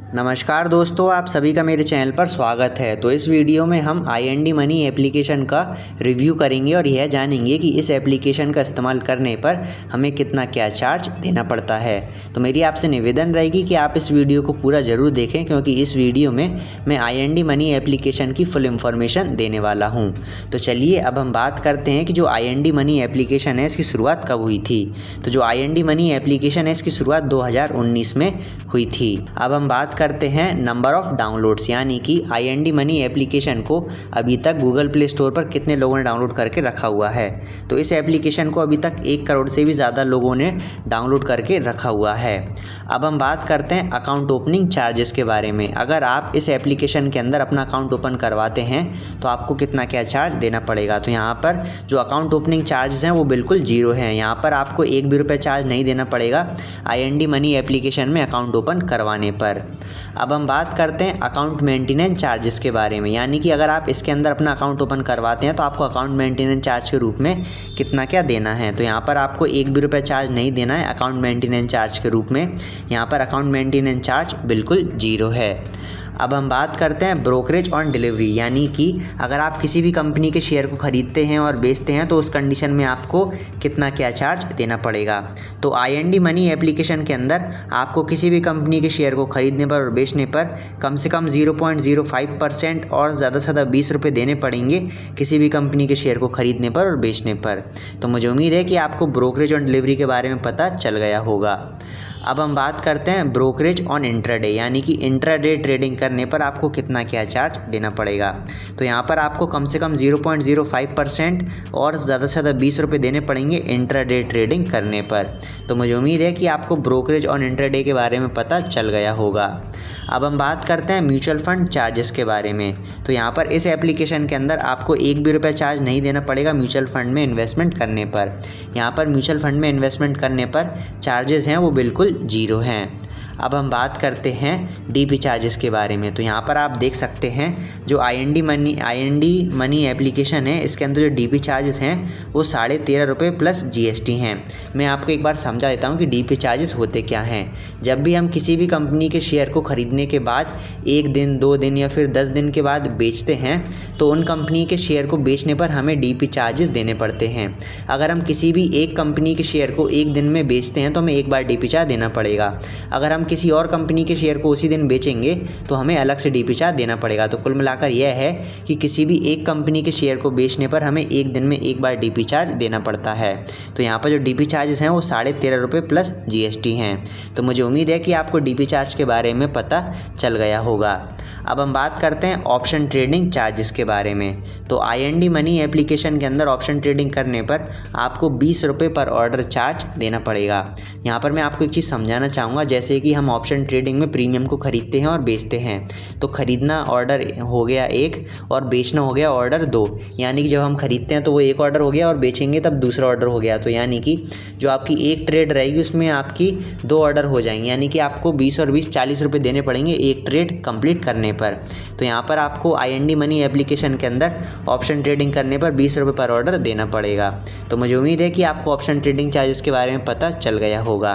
नमस्कार दोस्तों, आप सभी का मेरे चैनल पर स्वागत है। तो इस वीडियो में हम IND मनी एप्लीकेशन का रिव्यू करेंगे और यह जानेंगे कि इस एप्लीकेशन का इस्तेमाल करने पर हमें कितना क्या चार्ज देना पड़ता है। तो मेरी आपसे निवेदन रहेगी कि आप इस वीडियो को पूरा ज़रूर देखें, क्योंकि इस वीडियो में मैं IND मनी एप्लीकेशन की फुल इन्फॉर्मेशन देने वाला हूँ। तो चलिए अब हम बात करते हैं कि जो IND मनी एप्लीकेशन है इसकी शुरुआत कब हुई थी। तो जो IND मनी एप्लीकेशन है इसकी शुरुआत 2019 में हुई थी। अब हम बात करते हैं नंबर ऑफ़ डाउनलोड्स, यानी कि IND मनी एप्लीकेशन को अभी तक गूगल प्ले स्टोर पर कितने लोगों ने डाउनलोड करके रखा हुआ है। तो इस एप्लीकेशन को अभी तक 1 करोड़ से भी ज़्यादा लोगों ने डाउनलोड करके रखा हुआ है। अब हम बात करते हैं अकाउंट ओपनिंग चार्जेस के बारे में। अगर आप इस एप्लीकेशन के अंदर अपना अकाउंट ओपन करवाते हैं तो आपको कितना क्या चार्ज देना पड़ेगा। तो यहाँ पर जो अकाउंट ओपनिंग चार्जेस हैं वो बिल्कुल ज़ीरो हैं। यहाँ पर आपको 1 भी रुपये चार्ज नहीं देना पड़ेगा IND मनी एप्लीकेशन में अकाउंट ओपन करवाने पर। अब हम बात करते हैं अकाउंट मेंटेनेंस चार्जेस के बारे में, यानी कि अगर आप इसके अंदर अपना अकाउंट ओपन करवाते हैं तो आपको अकाउंट मेंटेनेंस चार्ज के रूप में कितना क्या देना है। तो यहाँ पर आपको 1 भी रुपये चार्ज नहीं देना है अकाउंट मेंटेनेंस चार्ज के रूप में। यहाँ पर अकाउंट मेंटेनेंस चार्ज बिल्कुल ज़ीरो है। अब हम बात करते हैं ब्रोकरेज ऑन डिलीवरी, यानी कि अगर आप किसी भी कंपनी के शेयर को ख़रीदते हैं और बेचते हैं तो उस कंडीशन में आपको कितना क्या चार्ज देना पड़ेगा। तो IND मनी एप्लीकेशन के अंदर आपको किसी भी कंपनी के शेयर को ख़रीदने पर और बेचने पर कम से कम 0.05% और ज़्यादा से ज़्यादा 20 रुपये देने पड़ेंगे किसी भी कंपनी के शेयर को ख़रीदने पर और बेचने पर। तो मुझे उम्मीद है कि आपको ब्रोकरेज ऑन डिलीवरी के बारे में पता चल गया होगा। अब हम बात करते हैं ब्रोकरेज ऑन इंट्राडे, यानी कि इंट्राडे ट्रेडिंग करने पर आपको कितना क्या चार्ज देना पड़ेगा। तो यहाँ पर आपको कम से कम 0.05% और ज़्यादा से ज़्यादा 20 रुपये देने पड़ेंगे इंट्राडे ट्रेडिंग करने पर। तो मुझे उम्मीद है कि आपको ब्रोकरेज ऑन इंट्राडे के बारे में पता चल गया होगा। अब हम बात करते हैं म्यूचुअल फंड चार्जेस के बारे में। तो यहाँ पर इस एप्लीकेशन के अंदर आपको 1 भी रुपये चार्ज नहीं देना पड़ेगा म्यूचुअल फंड में इन्वेस्टमेंट करने पर। यहाँ पर म्यूचुअल फंड में इन्वेस्टमेंट करने पर चार्जेस हैं वो बिल्कुल ज़ीरो हैं। अब हम बात करते हैं DP चार्जेस के बारे में। तो यहाँ पर आप देख सकते हैं जो IND मनी एप्लीकेशन है इसके अंदर जो DP चार्जेस हैं वो 13.5 रुपये प्लस GST हैं। मैं आपको एक बार समझा देता हूँ कि DP चार्जेस होते क्या हैं। जब भी हम किसी भी कंपनी के शेयर को ख़रीदने के बाद 1 दिन 2 दिन या फिर 10 दिन के बाद बेचते हैं तो उन कंपनी के शेयर को बेचने पर हमें DP चार्जेस देने पड़ते हैं। अगर हम किसी भी एक कंपनी के शेयर को 1 दिन में बेचते हैं तो हमें एक बार DP चार्ज देना पड़ेगा। अगर हम किसी और कंपनी के शेयर को उसी दिन बेचेंगे तो हमें अलग से DP चार्ज देना पड़ेगा। तो कुल मिलाकर यह है कि किसी भी एक कंपनी के शेयर को बेचने पर हमें 1 दिन में एक बार DP चार्ज देना पड़ता है। तो यहाँ पर जो DP चार्जेस हैं वो 13.5 रुपये प्लस GST हैं। तो मुझे उम्मीद है कि आपको DP चार्ज के बारे में पता चल गया होगा। अब हम बात करते हैं ऑप्शन ट्रेडिंग चार्जेस के बारे में। तो IND मनी एप्लीकेशन के अंदर ऑप्शन ट्रेडिंग करने पर आपको 20 रुपये पर ऑर्डर चार्ज देना पड़ेगा। यहाँ पर मैं आपको एक चीज़ समझाना चाहूँगा, जैसे कि हम ऑप्शन ट्रेडिंग में प्रीमियम को ख़रीदते हैं और बेचते हैं। तो ख़रीदना ऑर्डर हो गया 1 और बेचना हो गया ऑर्डर 2, यानी कि जब हम ख़रीदते हैं तो वो 1 ऑर्डर हो गया और बेचेंगे तब दूसरा ऑर्डर हो गया। तो यानी कि जो आपकी एक ट्रेड रहेगी उसमें आपकी 2 ऑर्डर हो जाएंगे, यानी कि आपको 20 और 20 40 रुपये देने पड़ेंगे एक ट्रेड कंप्लीट करने पर। तो यहाँ पर आपको IND मनी एप्लीकेशन के अंदर ऑप्शन ट्रेडिंग करने पर 20 रुपये पर ऑर्डर देना पड़ेगा। तो मुझे उम्मीद है कि आपको ऑप्शन ट्रेडिंग चार्जेस के बारे में पता चल गया होगा।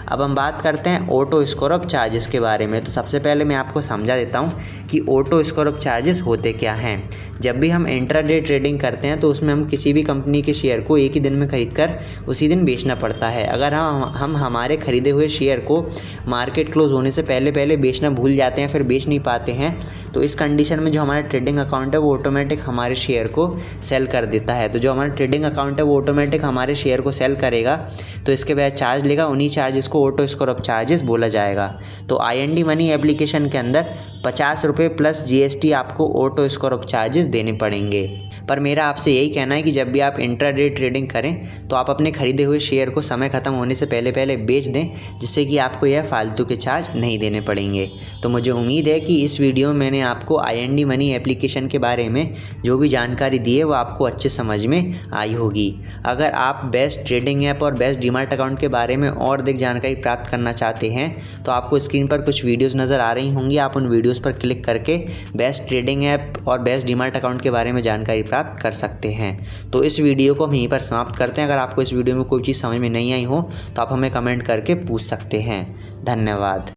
अब हम बात करते हैं ऑटो स्कोर अप चार्जेस के बारे में। तो सबसे पहले मैं आपको समझा देता हूँ कि ऑटो स्कोर अप चार्जेस होते क्या हैं। जब भी हम इंट्राडे ट्रेडिंग करते हैं तो उसमें हम किसी भी कंपनी के शेयर को एक ही दिन में खरीदकर उसी दिन बेचना पड़ता है। अगर हम हमारे ख़रीदे हुए शेयर को मार्केट क्लोज होने से पहले बेचना भूल जाते हैं, फिर बेच नहीं पाते हैं, तो इस कंडीशन में जो हमारा ट्रेडिंग अकाउंट है वो ऑटोमेटिक हमारे शेयर को सेल कर देता है। तो जो हमारा ट्रेडिंग अकाउंट है वो ऑटोमेटिक हमारे शेयर को सेल करेगा, तो इसके बाद चार्ज लेगा, उन्हीं चार्जेस को ऑटो स्कोर अप चार्जेस बोला जाएगा। तो IND मनी एप्लीकेशन के अंदर 50 रुपये प्लस GST आपको ऑटो स्कोर अप चार्जेस देने पड़ेंगे। पर मेरा आपसे यही कहना है कि जब भी आप इंट्राडे ट्रेडिंग करें तो आप अपने ख़रीदे हुए शेयर को समय ख़त्म होने से पहले बेच दें, जिससे कि आपको यह फालतू के चार्ज नहीं देने पड़ेंगे। तो मुझे उम्मीद है कि इस वीडियो में मैंने आपको IND मनी एप्लीकेशन के बारे में जो भी जानकारी दी है वो आपको अच्छे समझ में आई होगी। अगर आप बेस्ट ट्रेडिंग ऐप और बेस्ट डीमैट अकाउंट के बारे में और अधिक जानकारी प्राप्त करना चाहते हैं तो आपको स्क्रीन पर कुछ वीडियोज़ नज़र आ रही होंगी। आप उन वीडियोज़ पर क्लिक करके बेस्ट ट्रेडिंग ऐप और बेस्ट डीमैट अकाउंट के बारे में जानकारी प्राप्त कर सकते हैं। तो इस वीडियो को हम यहीं पर समाप्त करते हैं। अगर आपको इस वीडियो में कोई चीज़ समझ में नहीं आई हो तो आप हमें कमेंट करके पूछ सकते हैं। धन्यवाद।